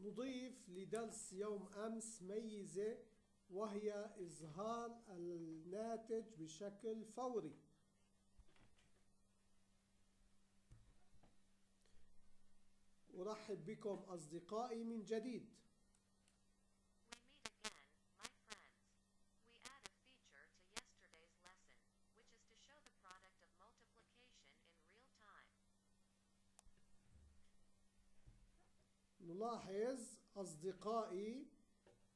نضيف لدرس يوم أمس ميزة، وهي إظهار الناتج بشكل فوري. أرحب بكم أصدقائي من جديد. نلاحظ أصدقائي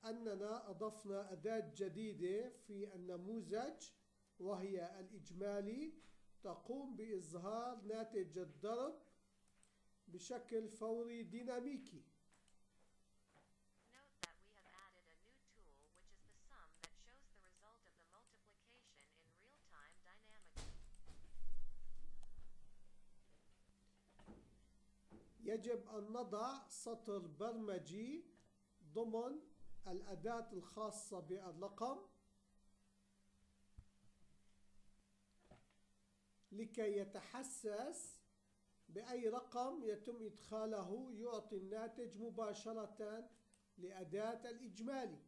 أننا أضفنا أداة جديدة في النموذج، وهي الإجمالي، تقوم بإظهار ناتج الضرب بشكل فوري ديناميكي. يجب أن نضع سطر برمجي ضمن الأداة الخاصة بالرقم لكي يتحسس بأي رقم يتم إدخاله يعطي الناتج مباشرة لأداة الإجمالي.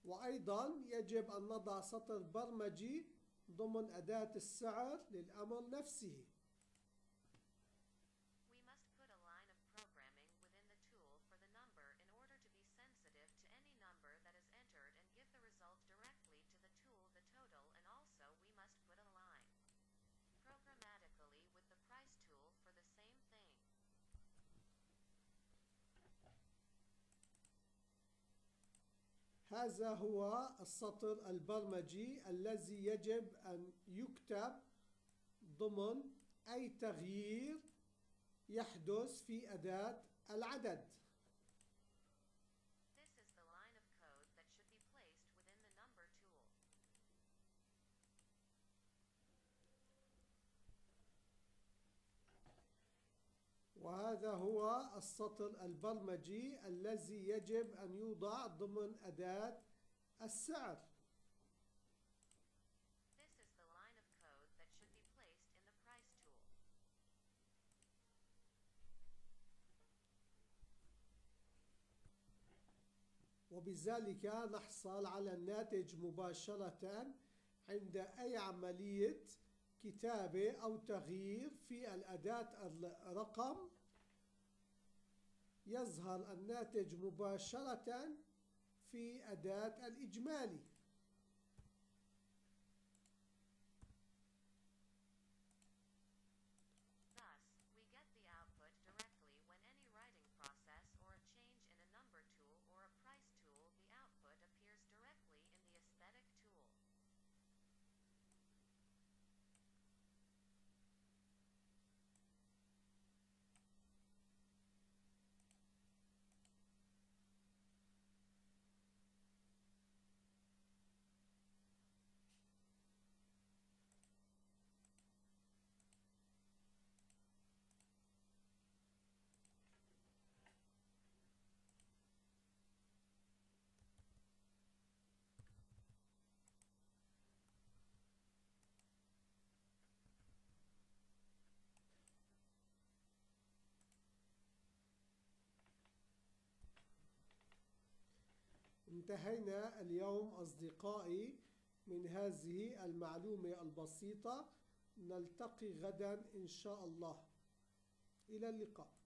وأيضا يجب أن نضع سطر برمجي ضمن أداة السعر للأمر نفسه. هذا هو السطر البرمجي الذي يجب أن يكتب ضمن أي تغيير يحدث في أداة العدد. وهذا هو السطر البرمجي الذي يجب أن يوضع ضمن أداة السعر. وبذلك نحصل على الناتج مباشرة عند أي عملية كتابة أو تغيير في الأداة الرقم. يظهر الناتج مباشرة في أداة الإجمالي. انتهينا اليوم أصدقائي من هذه المعلومة البسيطة. نلتقي غدا إن شاء الله. إلى اللقاء.